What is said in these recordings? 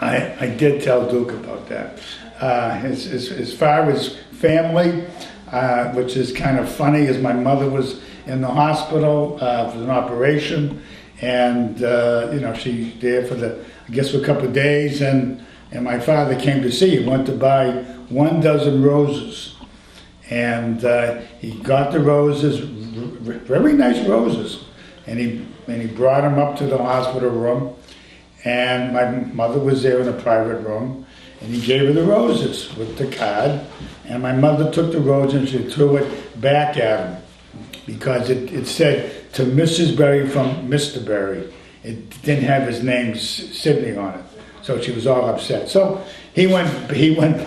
I did tell Duke about that. As far as family, which is kind of funny, is my mother was in the hospital for an operation, and she there for a couple of days, and my father came to see. He went to buy 1 dozen roses, and he got the roses, very nice roses, and he brought them up to the hospital room, and my mother was there in a private room, and he gave her the roses with the card, and my mother took the roses and she threw it back at him because it said to Mrs. Berry from Mr. Berry. It didn't have his name Sidney on it, so she was all upset. So he went.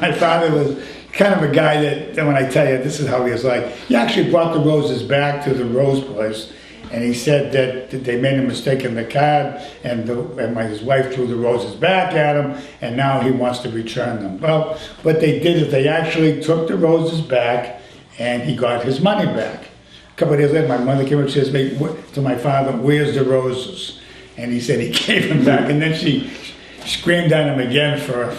My father was kind of a guy that when I tell you this is how he was like, he actually brought the roses back to the rose place. And he said that they made a mistake in the card, and his wife threw the roses back at him, and now he wants to return them. Well, what they did is they actually took the roses back, and he got his money back. A couple of days later, my mother came up and says to my father, "Where's the roses?" And he said he gave them back, and then she screamed at him again for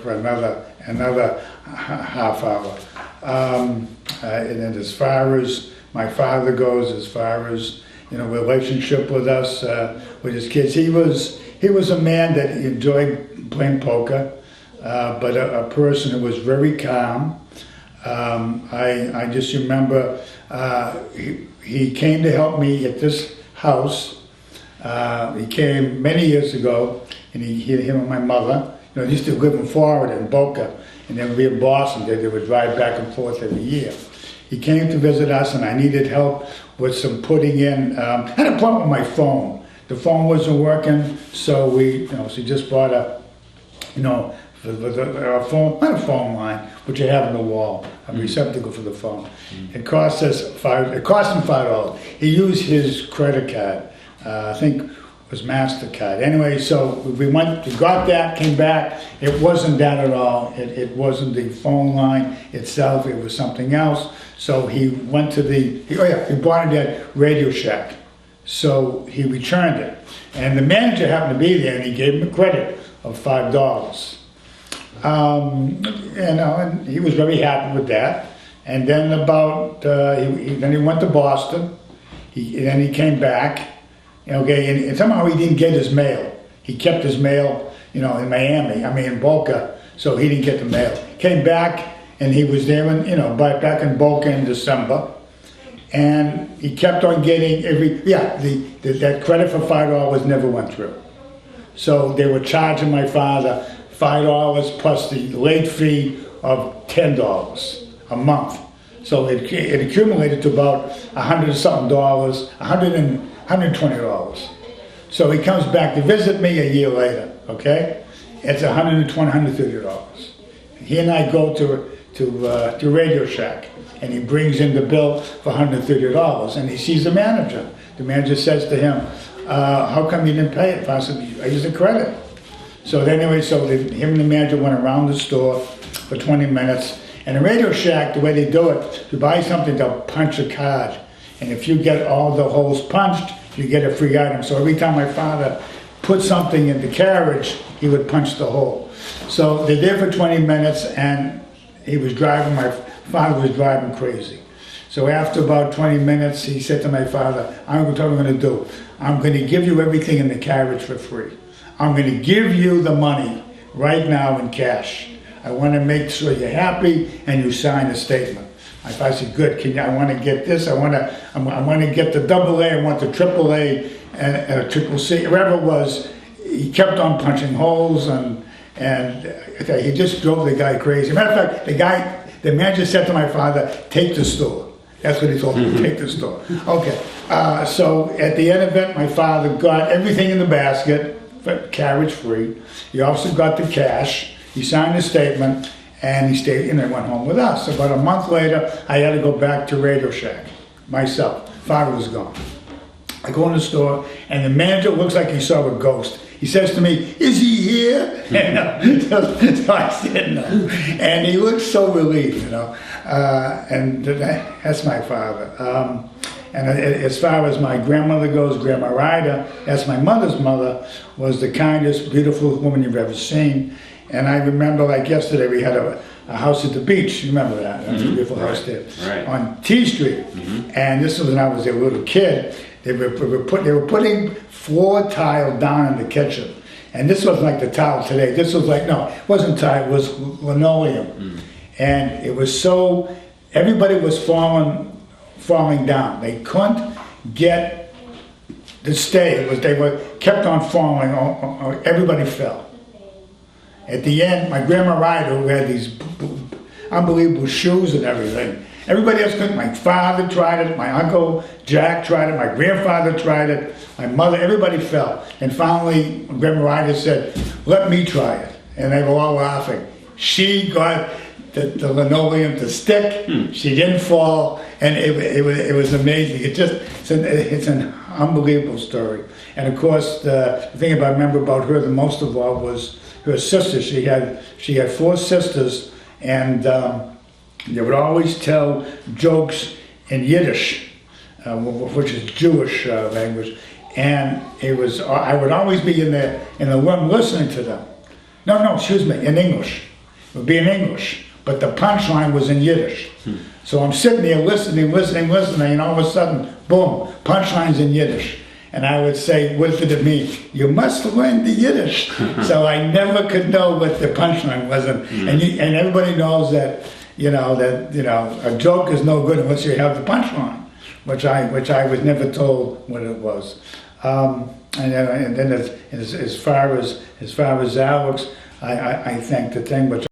another half hour. And then as far as my father goes, as far as relationship with us, with his kids, he was a man that enjoyed playing poker, but a person who was very calm. I just remember he came to help me at this house. He came many years ago, and him and my mother, they used to live in Florida, in Boca, and then we'd be in Boston. They would drive back and forth every year. He came to visit us, and I needed help with some putting in. I had a problem with my phone. The phone wasn't working, so she just bought a phone, not a phone line, which you have on the wall, a receptacle for the phone. It cost him $5. He used his credit card, I think it was MasterCard. Anyway, so we got that, came back. It wasn't that at all. It wasn't the phone line itself. It was something else. So he went to he bought it at Radio Shack. So he returned it. And the manager happened to be there, and he gave him a credit of $5. And he was very happy with that. And then then he went to Boston. Then he came back. And somehow he didn't get his mail. He kept his mail, in in Boca, so he didn't get the mail. Came back, and he was there, back in Boca in December, and he kept on getting that credit for $5 never went through. So they were charging my father $5 plus the late fee of $10 a month. So it accumulated to about $100-something, $120. So he comes back to visit me a year later, okay? It's $120, $130. He and I go to Radio Shack, and he brings in the bill for $130, and he sees the manager. The manager says to him, how come you didn't pay it? I said, I used a credit. So anyway, him and the manager went around the store for 20 minutes, and the Radio Shack, the way they do it, to buy something, they'll punch a card. And if you get all the holes punched, you get a free item. So every time my father put something in the carriage, he would punch the hole. So they're there for 20 minutes, and my father was driving crazy. So after about 20 minutes, he said to my father, I'm going to do. I'm going to give you everything in the carriage for free. I'm going to give you the money right now in cash. I want to make sure you're happy and you sign a statement. My father said, good, I want to get this, I want to get the AA, I want the AAA and triple C, whatever it was. He kept on punching holes, and he just drove the guy crazy. Matter of fact, the manager said to my father, take the store. That's what he told me, take the store. Okay, so at the end of it, my father got everything in the basket, carriage free. He also got the cash. He signed a statement, and he stayed, and I went home with us. About a month later, I had to go back to Radio Shack myself. Father was gone. I go in the store, and the manager looks like he saw a ghost. He says to me, is he here? So I said no. And he looked so relieved, and that's my father. And as far as my grandmother goes, Grandma Ryder, that's my mother's mother, was the kindest, beautiful woman you've ever seen. And I remember, like yesterday, we had a house at the beach. You remember that? That's a beautiful house there on T Street. And this was when I was a little kid. They were putting floor tile down in the kitchen. And this wasn't like the tile today. This was like, no, it wasn't tile, it was linoleum. And it was so, everybody was falling down. They couldn't get to stay. They were kept on falling. Everybody fell. At the end, my Grandma Ryder, who had these unbelievable shoes and everything, everybody else couldn't. My father tried it, my Uncle Jack tried it, my grandfather tried it, my mother, everybody fell. And finally, Grandma Ryder said, let me try it. And they were all laughing. She got the linoleum to stick, she didn't fall, and it was amazing. It's an unbelievable story. And of course, the thing I remember about her the most of all was her sister. She had 4 sisters, and they would always tell jokes in Yiddish, which is Jewish language, and I would always be in the room listening to them. No, excuse me, in English. It would be in English, but the punchline was in Yiddish. So I'm sitting there listening, and all of a sudden, boom, punchline's in Yiddish. And I would say, what did it mean? You must learn the Yiddish. So I never could know what the punchline was. And everybody knows that, a joke is no good unless you have the punchline, which I was never told what it was. And then as far as Alex, I think the thing which